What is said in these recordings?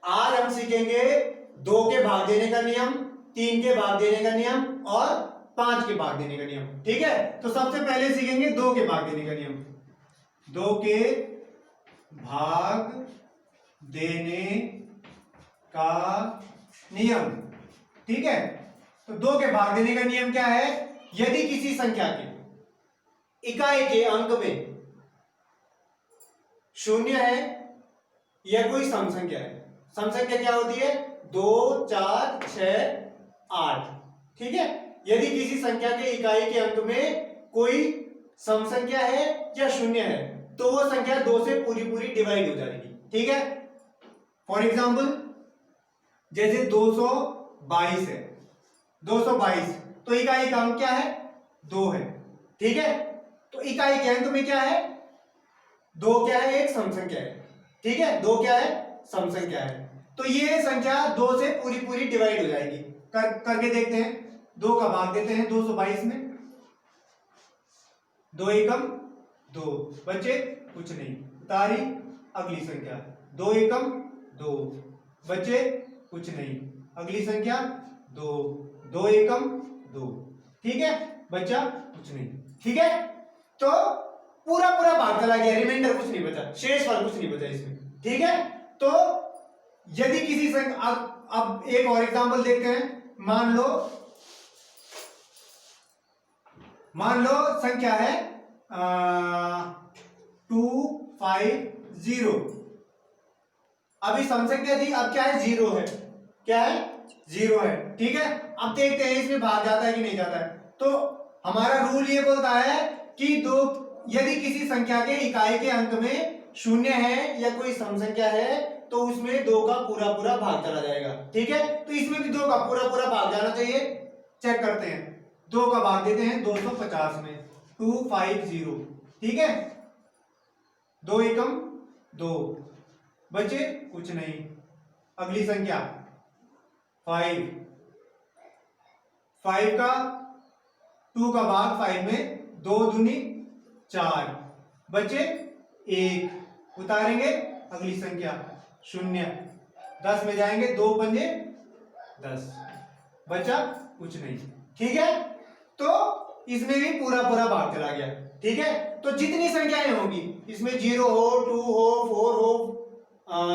आज हम सीखेंगे 2 के भाग देने का नियम, 3 के भाग देने का नियम और 5 के भाग देने का नियम। ठीक है, तो सबसे पहले सीखेंगे 2 के भाग देने का नियम। 2 के भाग देने का नियम। ठीक है, तो 2 के भाग देने का नियम क्या है? यदि किसी संख्या के इकाई के अंक में शून्य है या कोई सम संख्या है। सम संख्या क्या होती है? 2, 4, 6, 8। ठीक है, यदि किसी संख्या के इकाई के अंक में कोई सम संख्या है या शून्य है तो वो संख्या 2 से पूरी पूरी डिवाइड हो जाएगी। ठीक है, फॉर एग्जाम्पल जैसे 222 है, 222 तो इकाई का अंक क्या है? 2 है। ठीक है, तो इकाई के अंक में क्या है? 2 क्या है? एक सम संख्या है। ठीक है, 2 क्या है? सम संख्या है। तो ये संख्या 2 से पूरी पूरी डिवाइड हो जाएगी। करके देखते हैं। 2 का भाग देते हैं 222 में। 2 एकम 2, बचे कुछ नहीं, उतारी अगली संख्या। 2 एकम 2, बचे कुछ नहीं, अगली संख्या 2, 2 एकम 2। ठीक है, बचा कुछ नहीं। ठीक है, तो पूरा पूरा भाग चला गया, रिमाइंडर कुछ नहीं बचा, शेष वाला कुछ नहीं बचा इसमें। ठीक है, तो यदि किसी संख्या, अब एक और एग्जांपल देखते हैं। मान लो संख्या है 250। अभी सम संख्या थी, अब क्या है? 0 है। क्या है? 0 है। ठीक है, अब देखते हैं इसमें भाग जाता है कि नहीं जाता है। तो हमारा रूल ये बोलता है कि यदि किसी संख्या के इकाई के अंक में शून्य है या कोई सम संख्या है तो उसमें 2 का पूरा पूरा भाग चला जाएगा। ठीक है, तो इसमें भी 2 का पूरा पूरा भाग जाना चाहिए। चेक करते हैं। 2 का भाग देते हैं 250 में, 250। ठीक है, 2 एकम 2, बचे कुछ नहीं, अगली संख्या 5। 5 का 2 का भाग 5 में, 2 दूनी 4, बचे 1, उतारेंगे अगली संख्या 0। 10 में जाएंगे, 2 पंजे 10, बचा कुछ नहीं। ठीक है, तो इसमें भी पूरा पूरा भाग चला गया। ठीक है, तो जितनी संख्याएं होंगी इसमें 0 हो, 2 हो, 4 हो,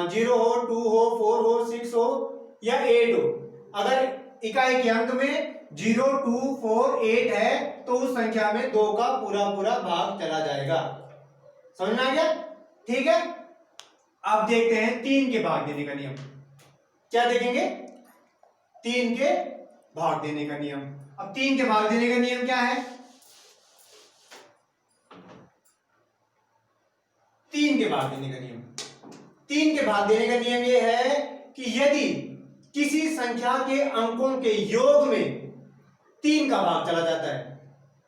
0 हो, 2 हो, 4 हो, 6 हो या 8 हो, अगर इकाई के अंक में 0, 2, 4, 8 है तो उस संख्या में 2 का पूरा पूरा भाग चला जाएगा। समझ में आ गया? ठीक है, अब देखते हैं 3 के भाग देने का नियम। क्या देखेंगे? 3 के भाग देने का नियम। अब 3 के भाग देने का नियम क्या है? 3 के भाग देने का नियम, 3 के भाग देने का नियम यह है कि यदि किसी संख्या के अंकों के योग में 3 का भाग चला जाता है,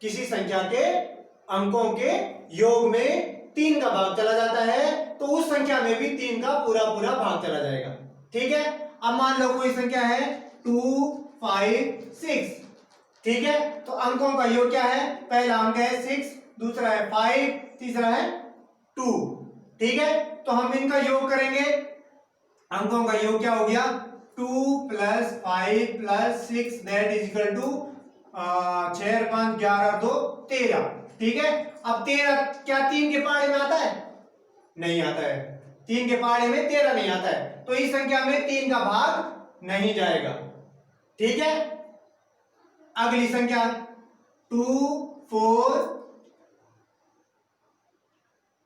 किसी संख्या के अंकों के योग में 3 का भाग चला जाता है तो उस संख्या में भी 3 का पूरा पूरा भाग चला जाएगा। ठीक है, अब मान लो कोई संख्या है 2, 5, 6। ठीक है, तो अंकों का योग क्या है? पहला अंक है 6, दूसरा है 5, तीसरा है 2। ठीक है, तो हम इनका योग करेंगे। अंकों का योग क्या हो गया? 2 + 5 + 6 दैट इज इक्वल टू 6, 5, 11, 2, 13। ठीक है, अब 13 क्या 3 के पहाड़े में आता है? नहीं आता है। 3 के पहाड़े में 13 नहीं आता है, तो इस संख्या में 3 का भाग नहीं जाएगा। ठीक है, अगली संख्या 2, 4,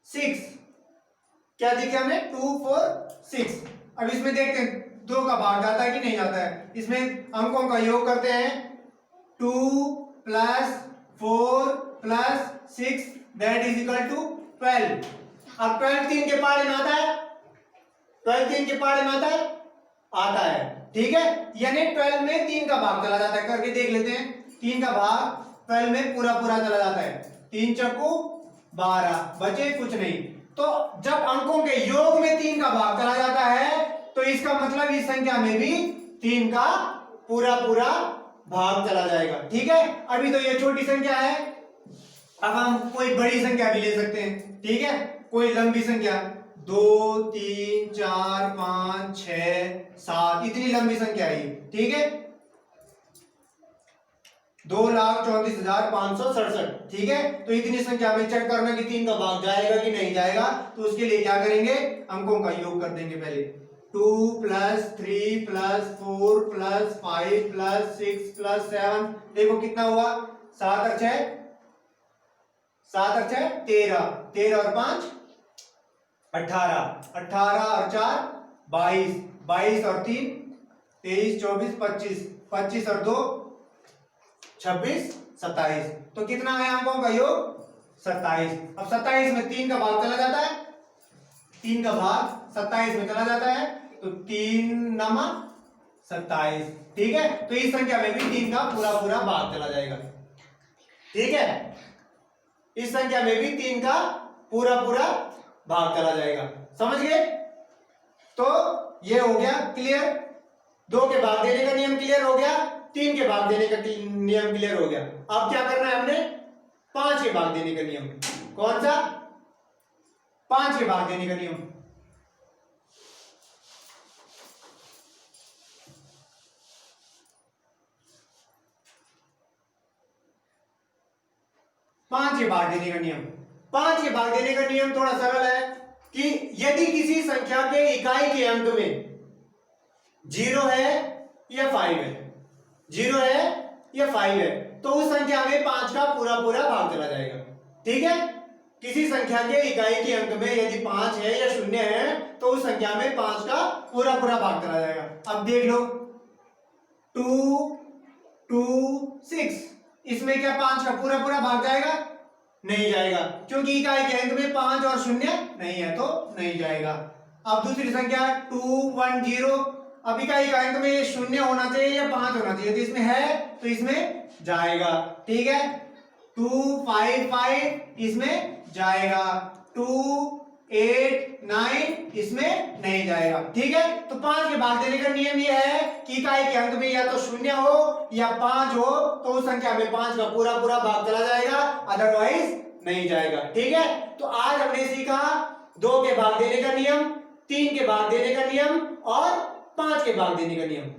6। क्या देखिए हमने? 2, 4, 6। अब इसमें देखते हैं 2 का भाग जाता है कि नहीं जाता है। इसमें अंकों का योग करते हैं। 2 + 4 + 6 दैट इज इक्वल टू 12। अब 12 3 के पहाड़े में आता है? 12 3 के पहाड़े में आता है? आता है। ठीक है, यानी 12 में 3 का भाग चला जाता है। करके देख लेते हैं। 3 का भाग 12 में पूरा पूरा चला जाता है। 3 चक्कू 12, बचे कुछ नहीं। तो जब अंकों के योग में 3 का भाग चला जाता है तो इसका मतलब इस संख्या में भी 3 का पूरा पूरा भाग चला जाएगा। ठीक है, अभी तो ये छोटी संख्या है, अब हम कोई बड़ी संख्या भी ले सकते हैं। ठीक है, कोई लंबी संख्या 2, 3, 4, 5, 6, इतनी लंबी संख्या है ये, ठीक है, 2,34,567, ठीक है। तो इतनी संख्या में चेक करना कि 3 का भाग जाएगा कि नहीं जाएगा, तो उसके लिए क्या करेंगे, अंकों का योग कर देंगे पहले। 2 + 3 + 4 + 5 + 6 + 7, देखो कितना हुआ, 7 और 6 13, 13 और 5 18, 18 और 4 22, 22 और 3 23, 24 25, 25 और 2 26 27, तो कितना है अंकों का योग 27। अब 27 में 3 का भाग चला जाता है, 3 का भाग 27 में चला जाता है, तो 3 नमा 27, ठीक है। तो इस संख्या में भी 3 का पूरा पूरा भाग चला जाएगा, ठीक है, इस संख्या में भी 3 का पूरा पूरा भाग चला जाएगा, समझ गए। तो ये हो गया क्लियर, 2 के भाग देने का नियम क्लियर हो गया, 3 के भाग देने का नियम क्लियर हो गया। अब क्या करना है हमने, 5 के भाग देने का नियम, कौन सा, 5 के भाग देने का नियम। पांच के भाग देने का नियम, 5 के भाग देने का नियम थोड़ा सरल है कि यदि किसी संख्या के इकाई के अंक में 0 है या 5 है, 0 है या 5 है, तो उस संख्या में 5 का पूरा पूरा भाग चला जाएगा, ठीक है। किसी संख्या के इकाई के अंक में यदि 5 है या 0 है, तो उस संख्या में 5 का पूरा पूरा भाग चला जाएगा। अब देख लो 2 2 6, इसमें क्या 5 का पूरा पूरा भाग जाएगा, नहीं जाएगा, क्योंकि इकाई के अंक में 5 और 0 नहीं है, तो नहीं जाएगा। अब दूसरी संख्या 2 1 0, अब इकाई के अंक में 0 होना चाहिए या 5 होना चाहिए, तो इसमें है तो इसमें जाएगा, ठीक है। 2 5 5, इसमें जाएगा, 2 8 9, इसमें नहीं जाएगा, ठीक है। तो 5 के भाग देने का नियम यह है कि इकाई के अंक में या तो 0 हो या 5 हो, तो उस संख्या में 5 का पूरा पूरा भाग चला जाएगा, अदरवाइज नहीं जाएगा, ठीक है। तो आज हमने सीखा 2 के भाग देने का नियम, 3 के भाग देने का नियम और 5 के भाग देने का नियम।